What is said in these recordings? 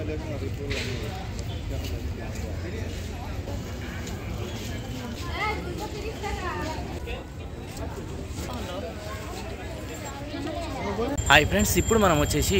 Hi friends, ఇప్పుడు మనం వచ్చేసి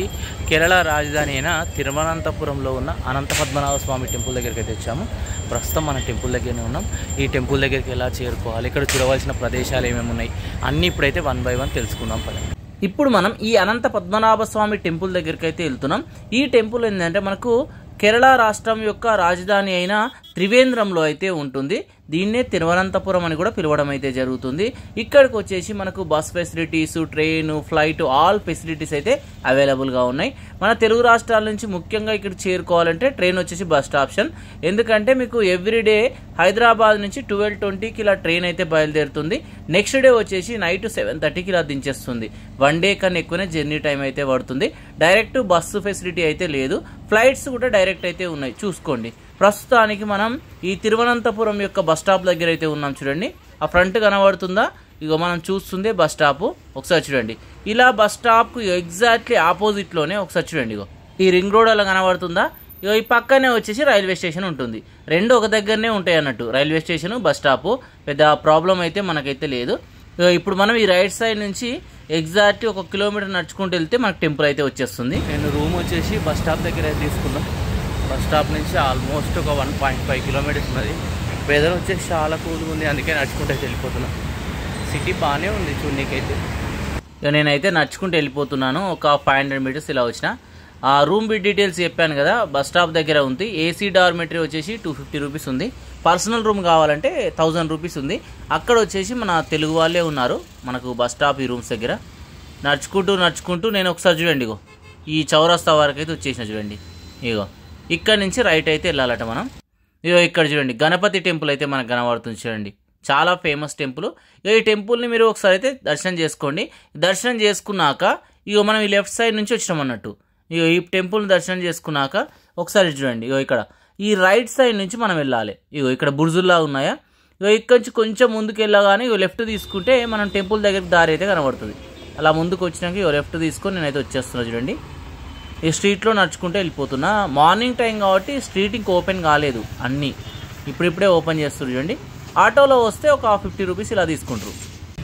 కేరళ రాజధాని అయిన తిరువనంతపురంలో ఉన్న అనంత పద్మనాభ స్వామి టెంపుల్ దగ్గరికి అయితే వచ్చాము. ప్రస్తుతం మన టెంపుల్ దగ్గరనే ఉన్నాం. ఈ టెంపుల్ దగ్గరికి ఎలా చేరుకోవాలి, ఇక్కడ చూడవలసిన ప్రదేశాలు ఏమేమి ఉన్నాయి అన్నీ ఇప్పుడైతే 1 బై 1 తెలుసుకుందాం పదండి. ఇప్పుడు మనం ఈ అనంత పద్మనాభ స్వామి టెంపుల్ దగ్గరికి అయితే వెళ్తున్నాం. ఈ టెంపుల్ ఏంటంటే మనకు కేరళ రాష్ట్రం యొక్క రాజధాని అయిన త్రివేంద్రంలో అయితే ఉంటుంది. దీన్నే తిరువనంతపురం అని కూడా పిలవడం అయితే జరుగుతుంది. ఇక్కడికి వచ్చేసి మనకు bus facilities, train, flight, all facilities అయితే అవైలబుల్గా ఉన్నాయి. మన తెలుగు రాష్ట్రాల నుంచి ముఖ్యంగా ఇక్కడ చేరుకోవాలంటే ట్రైన్ వచ్చేసి బెస్ట్ ఆప్షన్. ఎందుకంటే మీకు ఎవ్రీడే హైదరాబాద్ నుంచి 12:20కి ఇలా ట్రైన్ అయితే బయలుదేరుతుంది. నెక్స్ట్ డే వచ్చేసి నైట్ 7:30కి ఇలా దించేస్తుంది. 1 డే కన్నా ఎక్కువనే జర్నీ టైం అయితే పడుతుంది. డైరెక్ట్ బస్సు ఫెసిలిటీ అయితే లేదు. ఫ్లైట్స్ కూడా డైరెక్ట్ అయితే ఉన్నాయి, చూసుకోండి. ప్రస్తుతానికి మనం ఈ తిరువనంతపురం యొక్క బస్ స్టాప్ దగ్గర అయితే ఉన్నాం. చూడండి, ఆ ఫ్రంట్ కనబడుతుందా? ఇగో మనం చూస్తుంది బస్ స్టాప్. ఒకసారి చూడండి, ఇలా బస్ స్టాప్కు ఎగ్జాక్ట్లీ ఆపోజిట్లోనే ఒకసారి చూడండి, ఇగో ఈ రింగ్ రోడ్ అలా కనబడుతుందా? ఇగో ఈ పక్కనే వచ్చేసి రైల్వే స్టేషన్ ఉంటుంది. రెండు ఒక దగ్గరనే ఉంటాయి అన్నట్టు, రైల్వే స్టేషన్, బస్ స్టాప్. పెద్ద ప్రాబ్లం అయితే మనకైతే లేదు. ఇప్పుడు మనం ఈ రైట్ సైడ్ నుంచి ఎగ్జాక్ట్లీ 1 కిలోమీటర్ నడుచుకుంటూ వెళ్తే మనకు టెంపుల్ అయితే వచ్చేస్తుంది. నేను రూమ్ వచ్చేసి బస్ స్టాప్ దగ్గర అయితే తీసుకున్నాం. బస్ స్టాప్ నుంచి ఆల్మోస్ట్ ఒక 1.5 కిలోమీటర్స్ ఉన్నది. వెదర్ వచ్చేసి చాలా కూల్గా ఉంది, అందుకే నడుచుకుంటూ అయితే వెళ్ళిపోతున్నాం. సిటీ బాగానే ఉంది చూడనీకైతే. ఇక నేనైతే నడుచుకుంటూ వెళ్ళిపోతున్నాను. ఒక 500 మీటర్స్ ఇలా వచ్చిన. ఆ రూమ్ డీటెయిల్స్ చెప్పాను కదా, బస్ స్టాప్ దగ్గర ఉంది. ఏసీ డార్మెటరీ వచ్చేసి 250 రూపీస్ ఉంది. పర్సనల్ రూమ్ కావాలంటే 1000 రూపీస్ ఉంది. అక్కడ వచ్చేసి మన తెలుగు వాళ్ళే ఉన్నారు మనకు బస్ స్టాప్ ఈ రూమ్స్ దగ్గర. నడుచుకుంటూ నేను ఒకసారి చూడండి, ఇగో ఈ చౌరస్తా వరకు అయితే వచ్చేసిన. చూడండి, ఇగో ఇక్కడ నుంచి రైట్ అయితే వెళ్ళాలట మనం. ఇగో ఇక్కడ చూడండి, గణపతి టెంపుల్ అయితే మనకు కనబడుతుంది. చూడండి, చాలా ఫేమస్ టెంపుల్. ఈ టెంపుల్ని మీరు ఒకసారి అయితే దర్శనం చేసుకోండి. దర్శనం చేసుకున్నాక ఇగో మనం ఈ లెఫ్ట్ సైడ్ నుంచి వచ్చినాం అన్నట్టు. ఇగో ఈ టెంపుల్ని దర్శనం చేసుకున్నాక ఒకసారి చూడండి, ఇగో ఇక్కడ ఈ రైట్ సైడ్ నుంచి మనం వెళ్ళాలి. ఇగో ఇక్కడ బుర్జుల్లా ఉన్నాయా? ఇగో ఇక్కడ నుంచి కొంచెం ముందుకు వెళ్ళగానే ఇగో లెఫ్ట్ తీసుకుంటే మనం టెంపుల్ దగ్గరికి దారి అయితే కనబడుతుంది. అలా ముందుకు వచ్చినాక ఇగో లెఫ్ట్ తీసుకొని నేనైతే వచ్చేస్తున్నా. చూడండి, ఈ స్ట్రీట్లో నడుచుకుంటూ వెళ్ళిపోతున్నా. మార్నింగ్ టైం కాబట్టి స్ట్రీట్ ఇంక ఓపెన్ కాలేదు, అన్నీ ఇప్పుడిప్పుడే ఓపెన్ చేస్తారు. చూడండి, ఆటోలో వస్తే ఒక 50 రూపీస్ ఇలా తీసుకుంటారు.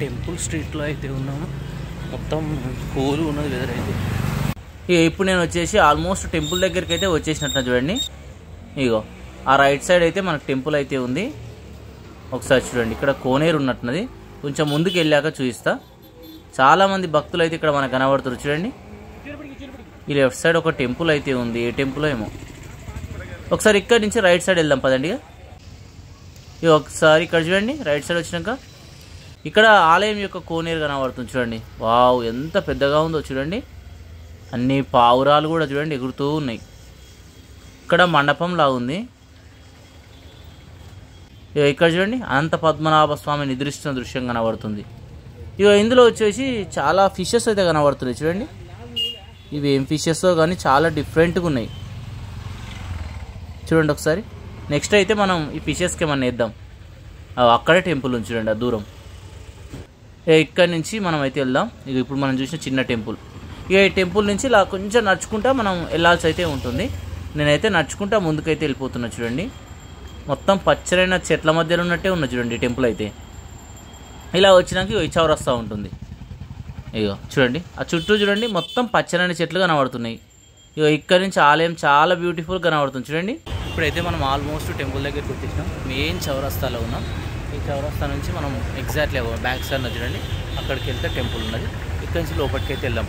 టెంపుల్ స్ట్రీట్లో అయితే ఉన్నాము. మొత్తం కూల్ ఉన్నది వెదర్ అయితే. ఇక ఇప్పుడు నేను వచ్చేసి ఆల్మోస్ట్ టెంపుల్ దగ్గరికి అయితే వచ్చేసినట్టు. చూడండి, ఇగో ఆ రైట్ సైడ్ అయితే మనకు టెంపుల్ అయితే ఉంది. ఒకసారి చూడండి, ఇక్కడ కోనేరు ఉన్నట్టున్నది. కొంచెం ముందుకు వెళ్ళాక చూపిస్తా. చాలామంది భక్తులు అయితే ఇక్కడ మనకు కనబడుతారు. చూడండి, ఈ లెఫ్ట్ సైడ్ ఒక టెంపుల్ అయితే ఉంది. ఏ టెంపుల్ ఏమో. ఒకసారి ఇక్కడ నుంచి రైట్ సైడ్ వెళ్దాం పదండి. ఇక ఒకసారి ఇక్కడ చూడండి, రైట్ సైడ్ వచ్చినాక ఇక్కడ ఆలయం యొక్క కోనేరు కనబడుతుంది. చూడండి, వావ్ ఎంత పెద్దగా ఉందో చూడండి. అన్ని పావురాలు కూడా చూడండి ఎగురుతూ ఉన్నాయి. ఇక్కడ మండపంలా ఉంది. ఇక ఇక్కడ చూడండి, అనంత పద్మనాభ స్వామి నిద్రిస్తున్న దృశ్యం కనబడుతుంది. ఇక ఇందులో వచ్చేసి చాలా ఫిషెస్ అయితే కనబడుతున్నాయి. చూడండి, ఇవి ఏం ఫిషెస్ కానీ చాలా డిఫరెంట్గా ఉన్నాయి. చూడండి ఒకసారి. నెక్స్ట్ అయితే మనం ఈ ఫిషెస్కి ఏమన్నా వేద్దాం. అక్కడే టెంపుల్ ఉంది చూడండి, ఆ దూరం. ఇక్కడి నుంచి మనం అయితే వెళ్దాం. ఇక ఇప్పుడు మనం చూసిన చిన్న టెంపుల్. ఇక ఈ టెంపుల్ నుంచి ఇలా కొంచెం నడుచుకుంటా మనం వెళ్ళాల్సి అయితే ఉంటుంది. నేనైతే నడుచుకుంటా ముందుకైతే వెళ్ళిపోతున్నా. చూడండి, మొత్తం పచ్చరైన చెట్ల మధ్యలో ఉన్నట్టే ఉన్న చూడండి టెంపుల్ అయితే. ఇలా వచ్చినాక ఈ చౌరస్తా ఉంటుంది. ఇగో చూడండి, ఆ చుట్టూ చూడండి మొత్తం పచ్చని చెట్లు కనబడుతున్నాయి. ఇగో ఇక్కడ నుంచి ఆలయం చాలా బ్యూటిఫుల్ కనబడుతుంది. చూడండి, ఇప్పుడైతే మనం ఆల్మోస్ట్ టెంపుల్ దగ్గరికి వచ్చేసినాం. మెయిన్ చౌరస్తాలో ఉన్నాం. ఈ చౌరస్తా నుంచి మనం ఎగ్జాక్ట్లీ బ్యాక్ సైడ్ చూడండి, అక్కడికి వెళ్తే టెంపుల్ ఉన్నది. ఇక్కడి నుంచి లోపలికి అయితే వెళ్దాం.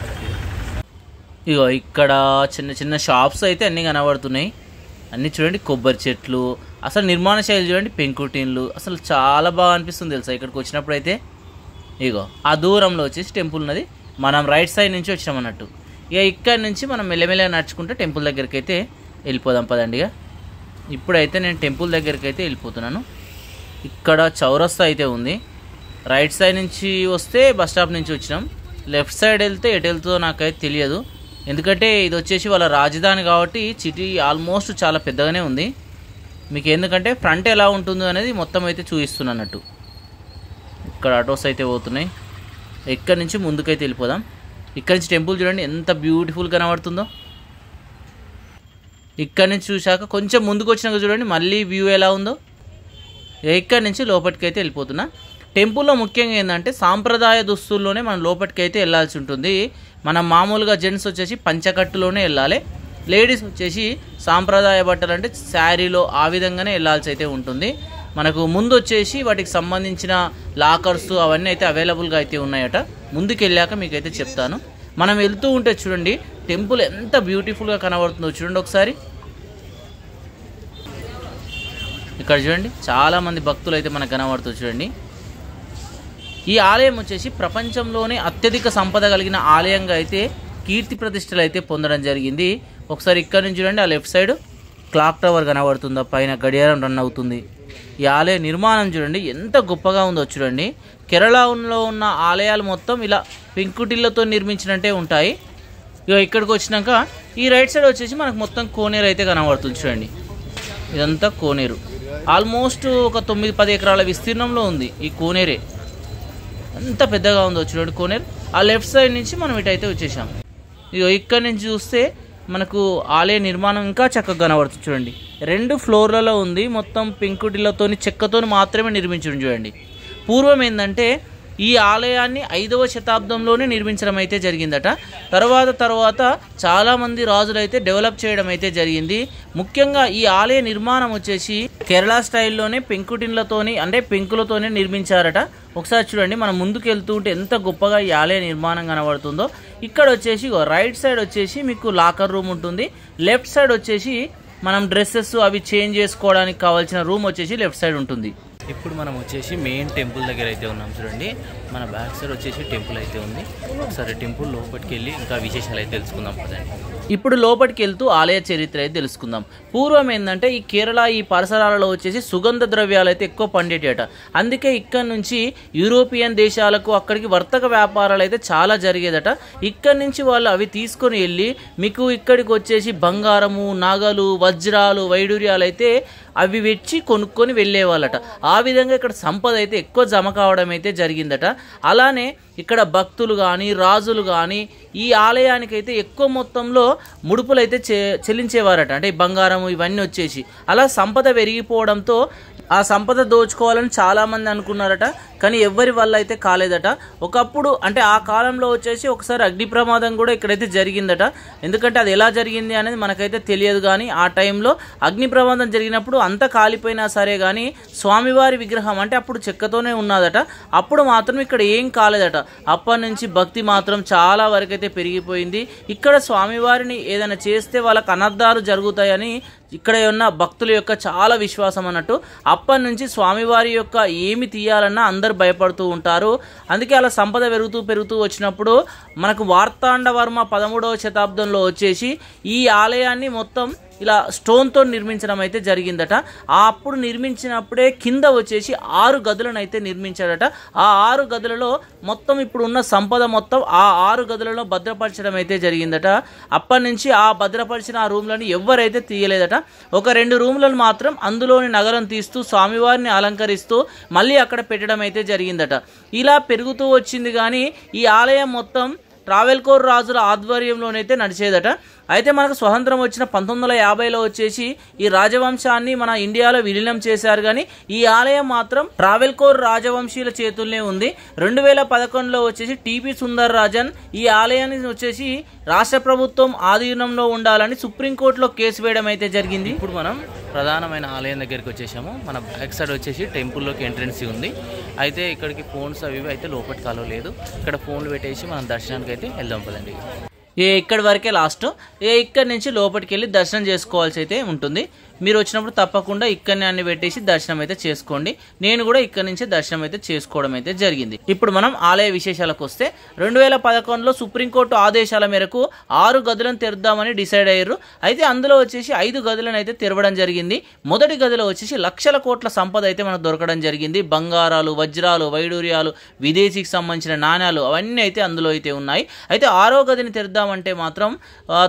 ఇగో ఇక్కడ చిన్న చిన్న షాప్స్ అయితే అన్నీ కనబడుతున్నాయి. అన్నీ చూడండి, కొబ్బరి చెట్లు, అసలు నిర్మాణ శైలి చూడండి, పెంకుటిన్లు, అసలు చాలా బాగా అనిపిస్తుంది తెలుసా ఇక్కడికి వచ్చినప్పుడు అయితే. ఇగో ఆ దూరంలో వచ్చేసి టెంపుల్ ఉన్నది. మనం రైట్ సైడ్ నుంచి వచ్చాం అన్నట్టు. ఇక ఇక్కడి నుంచి మనం మెల్లమెల్లగా నడుచుకుంటే టెంపుల్ దగ్గరికి అయితే వెళ్ళిపోదాం పదండి. ఇప్పుడైతే నేను టెంపుల్ దగ్గరికి అయితే వెళ్ళిపోతున్నాను. ఇక్కడ చౌరస్తా అయితే ఉంది. రైట్ సైడ్ నుంచి వస్తే బస్ స్టాప్ నుంచి వచ్చినాం. లెఫ్ట్ సైడ్ వెళ్తే ఎటు వెళ్తుందో నాకైతే తెలియదు. ఎందుకంటే ఇది వచ్చేసి వాళ్ళ రాజధాని కాబట్టి సిటీ ఆల్మోస్ట్ చాలా పెద్దగానే ఉంది. మీకు ఎందుకంటే ఫ్రంట్ ఎలా ఉంటుందో అనేది మొత్తం అయితే చూపిస్తున్నట్టు. ఇక్కడ ఆటోస్ అయితే పోతున్నాయి. ఇక్కడి నుంచి ముందుకైతే వెళ్ళిపోదాం. ఇక్కడి నుంచి టెంపుల్ చూడండి ఎంత బ్యూటిఫుల్ కనబడుతుందో. ఇక్కడ నుంచి చూశాక కొంచెం ముందుకు వచ్చినాక చూడండి మళ్ళీ వ్యూ ఎలా ఉందో. ఇక్కడ నుంచి లోపలికి అయితే వెళ్ళిపోతున్నా. టెంపుల్లో ముఖ్యంగా ఏంటంటే సాంప్రదాయ దుస్తుల్లోనే మనం లోపలికి అయితే వెళ్ళాల్సి ఉంటుంది. మనం మామూలుగా జెంట్స్ వచ్చేసి పంచకట్టులోనే వెళ్ళాలి, లేడీస్ వచ్చేసి సాంప్రదాయ బట్టలు అంటే శారీలో ఆ విధంగానే వెళ్ళాల్సి అయితే ఉంటుంది. మనకు ముందు వచ్చేసి వాటికి సంబంధించిన లాకర్స్ అవన్నీ అయితే అవైలబుల్గా అయితే ఉన్నాయట. ముందుకు వెళ్ళాక మీకు అయితే చెప్తాను. మనం వెళ్తూ ఉంటే చూడండి టెంపుల్ ఎంత బ్యూటిఫుల్గా కనబడుతుందో చూడండి ఒకసారి. ఇక్కడ చూడండి చాలామంది భక్తులు అయితే మనకు కనబడుతూ చూడండి. ఈ ఆలయం వచ్చేసి ప్రపంచంలోనే అత్యధిక సంపద కలిగిన ఆలయంగా అయితే కీర్తి ప్రతిష్టలు అయితే పొందడం జరిగింది. ఒకసారి ఇక్కడ నుంచి చూడండి, ఆ లెఫ్ట్ సైడ్ క్లాక్ టవర్ కనబడుతుందో, పైన గడియారం రన్ అవుతుంది. ఈ ఆలయ నిర్మాణం చూడండి ఎంత గొప్పగా ఉందో చూడండి. కేరళలో ఉన్న ఆలయాలు మొత్తం ఇలా పెంకుటిళ్లతో నిర్మించినట్టే ఉంటాయి. ఇక ఇక్కడికి వచ్చినాక ఈ రైట్ సైడ్ వచ్చేసి మనకు మొత్తం కోనేరు అయితే కనబడుతుంది చూడండి. ఇదంతా కోనేరు, ఆల్మోస్ట్ ఒక 9-10 ఎకరాల విస్తీర్ణంలో ఉంది ఈ కోనేరే. ఎంత పెద్దగా ఉందో చూడండి కోనేరు. ఆ లెఫ్ట్ సైడ్ నుంచి మనం ఇటైతే వచ్చేసాం. ఇక ఇక్కడ నుంచి చూస్తే మనకు ఆలయ నిర్మాణం ఇంకా చక్కగా కనబడుతుంది చూడండి. 2 ఫ్లోర్లలో ఉంది, మొత్తం పెంకుటిళ్లతో చెక్కతో మాత్రమే నిర్మించడం చూడండి. పూర్వం ఏంటంటే ఈ ఆలయాన్ని 5వ శతాబ్దంలోనే నిర్మించడం అయితే జరిగిందట. తర్వాత చాలామంది రాజులైతే డెవలప్ చేయడం అయితే జరిగింది. ముఖ్యంగా ఈ ఆలయ నిర్మాణం వచ్చేసి కేరళ స్టైల్లోనే పెంకుటిళ్లతోని అంటే పెంకులతోనే నిర్మించారట. ఒకసారి చూడండి మనం ముందుకు వెళ్తూ ఉంటే ఎంత గొప్పగా ఈ ఆలయ నిర్మాణం కనబడుతుందో. ఇక్కడ వచ్చేసి రైట్ సైడ్ వచ్చేసి మీకు లాకర్ రూమ్ ఉంటుంది, లెఫ్ట్ సైడ్ వచ్చేసి మనం డ్రెస్సెస్ అవి చేంజ్ చేసుకోవడానికి కావాల్సిన రూమ్ వచ్చేసి లెఫ్ట్ సైడ్ ఉంటుంది. ఇప్పుడు మనం వచ్చేసి మెయిన్ టెంపుల్ దగ్గర అయితే ఉన్నాం చూడండి. మన బ్యాక్ సైడ్ వచ్చేసి టెంపుల్ అయితే ఉంది. ఒకసారి టెంపుల్ లోపలికి వెళ్ళి ఇంకా విశేషాలు అయితే తెలుసుకుందాం పదండి. ఇప్పుడు లోపలికి వెళ్తూ ఆలయ చరిత్ర అయితే తెలుసుకుందాం. పూర్వం ఏంటంటే ఈ కేరళ ఈ పరిసరాలలో వచ్చేసి సుగంధ ద్రవ్యాలు అయితే ఎక్కువ పండేటట. అందుకే ఇక్కడ నుంచి యూరోపియన్ దేశాలకు అక్కడికి వర్తక వ్యాపారాలు అయితే చాలా జరిగేదట. ఇక్కడ నుంచి వాళ్ళు అవి తీసుకొని వెళ్ళి మీకు ఇక్కడికి వచ్చేసి బంగారము, నగలు, వజ్రాలు, వైడూర్యాలు అయితే అవి వెచ్చి కొనుక్కొని వెళ్ళేవాళ్ళట. ఆ విధంగా ఇక్కడ సంపద అయితే ఎక్కువ జమ కావడం అయితే జరిగిందట. అలానే ఇక్కడ భక్తులు కానీ రాజులు కానీ ఈ ఆలయానికి అయితే ఎక్కువ మొత్తంలో ముడుపులు అయితే చెల్లించేవారట. అంటే బంగారం ఇవన్నీ వచ్చేసి అలా సంపద పెరిగిపోవడంతో ఆ సంపద దోచుకోవాలని చాలామంది అనుకున్నారట, కానీ ఎవరి వల్ల అయితే కాలేదట. ఒకప్పుడు అంటే ఆ కాలంలో వచ్చేసి ఒకసారి అగ్ని ప్రమాదం కూడా ఇక్కడైతే జరిగిందట. ఎందుకంటే అది ఎలా జరిగింది అనేది మనకైతే తెలియదు, కానీ ఆ టైంలో అగ్ని ప్రమాదం జరిగినప్పుడు అంతా కాలిపోయినా సరే కానీ స్వామివారి విగ్రహం అంటే అప్పుడు చెక్కతోనే ఉన్నదట. అప్పుడు మాత్రం ఇక్కడ ఏం కాలేదట. అప్పటి నుంచి భక్తి మాత్రం చాలా వరకు అయితే పెరిగిపోయింది. ఇక్కడ స్వామివారిని ఏదైనా చేస్తే వాళ్ళకి అనర్థాలు జరుగుతాయని ఇక్కడ ఉన్న భక్తుల యొక్క చాలా విశ్వాసం అన్నట్టు. అప్పటి నుంచి స్వామివారి యొక్క ఏమి తీయాలన్నా అందరు భయపడుతూ ఉంటారు. అందుకే అలా సంపద పెరుగుతూ వచ్చినప్పుడు మనకు మార్తాండవర్మ 13వ శతాబ్దంలో వచ్చేసి ఈ ఆలయాన్ని మొత్తం ఇలా స్టోన్తో నిర్మించడం అయితే జరిగిందట. అప్పుడు నిర్మించినప్పుడే కింద వచ్చేసి 6 గదులను అయితే నిర్మించాడట. ఆ 6 గదులలో మొత్తం ఇప్పుడు ఉన్న సంపద మొత్తం ఆ 6 గదులలో భద్రపరచడం అయితే జరిగిందట. అప్పటి నుంచి ఆ భద్రపరిచిన ఆ రూమ్లను ఎవరైతే తీయలేదట. ఒక 2 రూమ్లను మాత్రం అందులోని నగరం తీస్తూ స్వామివారిని అలంకరిస్తూ మళ్ళీ అక్కడ పెట్టడం అయితే జరిగిందట. ఇలా పెరుగుతూ వచ్చింది, కానీ ఈ ఆలయం మొత్తం ట్రావెల్కోర్ రాజుల ఆధ్వర్యంలోనైతే నడిచేదట. అయితే మనకు స్వతంత్రం వచ్చిన 1950లో వచ్చేసి ఈ రాజవంశాన్ని మన ఇండియాలో విలీనం చేశారు, కానీ ఈ ఆలయం మాత్రం ట్రావెల్కోర్ రాజవంశీయుల చేతుల్నే ఉంది. 2011లో వచ్చేసి టీపీ సుందర్ రాజన్ ఈ ఆలయాన్ని వచ్చేసి రాష్ట్ర ప్రభుత్వం ఆధీనంలో ఉండాలని సుప్రీంకోర్టులో కేసు వేయడం అయితే జరిగింది. ఇప్పుడు మనం ప్రధానమైన ఆలయం దగ్గరికి వచ్చేసాము. మన బ్యాక్ సైడ్ వచ్చేసి టెంపుల్లోకి ఎంట్రెన్స్ ఉంది. అయితే ఇక్కడికి ఫోన్స్ అవి అయితే లోపలికి కాలో లేదు. ఇక్కడ ఫోన్లు పెట్టేసి మనం దర్శనానికి అయితే వెళ్దాం పదండి. ఇక్కడి వరకే లాస్ట్. ఇక్కడి నుంచి లోపలికి వెళ్ళి దర్శనం చేసుకోవాల్సి అయితే ఉంటుంది. మీరు వచ్చినప్పుడు తప్పకుండా ఇక్కడనే అన్ని పెట్టేసి దర్శనం అయితే చేసుకోండి. నేను కూడా ఇక్కడ నుంచి దర్శనం అయితే చేసుకోవడం అయితే జరిగింది. ఇప్పుడు మనం ఆలయ విశేషాలకు వస్తే 2011లో సుప్రీంకోర్టు ఆదేశాల మేరకు 6 గదులను తెరుద్దామని డిసైడ్ అయ్యారు. అయితే అందులో వచ్చేసి 5 గదులను అయితే తెరవడం జరిగింది. మొదటి గదిలో వచ్చేసి లక్షల కోట్ల సంపద అయితే మనకు దొరకడం జరిగింది. బంగారాలు, వజ్రాలు, వైడూర్యాలు, విదేశీకి సంబంధించిన నాణ్యాలు అవన్నీ అయితే అందులో అయితే ఉన్నాయి. అయితే 6వ గదిని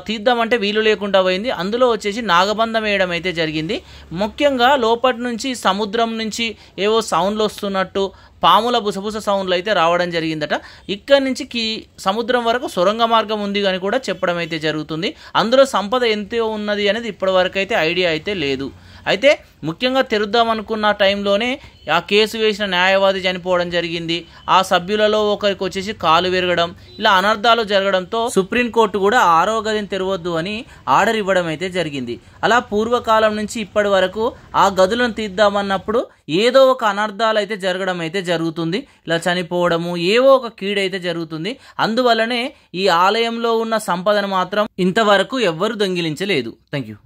తీద్దామంటే వీలు లేకుండా పోయింది. అందులో వచ్చేసి నాగబంధం వేయడం అయితే జరిగింది. ముఖ్యంగా లోపటి నుంచి సముద్రం నుంచి ఏవో సౌండ్లు వస్తున్నట్టు, పాముల బుసబుస సౌండ్లు అయితే రావడం జరిగిందట. ఇక్కడి నుంచి సముద్రం వరకు సొరంగ మార్గం ఉంది అని కూడా చెప్పడం అయితే జరుగుతుంది. అందులో సంపద ఎంత ఉన్నది అనేది ఇప్పటి వరకు అయితే ఐడియా అయితే లేదు. అయితే ముఖ్యంగా తెరుద్దాం అనుకున్న టైంలోనే ఆ కేసు వేసిన న్యాయవాది చనిపోవడం జరిగింది. ఆ సభ్యులలో ఒకరికి వచ్చేసి కాలు విరగడం, ఇలా అనర్థాలు జరగడంతో సుప్రీంకోర్టు కూడా 6వ గదిని తెరవద్దు అని ఆర్డర్ ఇవ్వడం అయితే జరిగింది. అలా పూర్వకాలం నుంచి ఇప్పటి వరకు ఆ గదులను తీద్దామన్నప్పుడు ఏదో ఒక అనర్థాలు అయితే జరగడం అయితే జరుగుతుంది. ఇలా చనిపోవడము, ఏవో ఒక కీడైతే జరుగుతుంది. అందువల్లనే ఈ ఆలయంలో ఉన్న సంపదను మాత్రం ఇంతవరకు ఎవ్వరూ దొంగిలించలేదు. Thank you.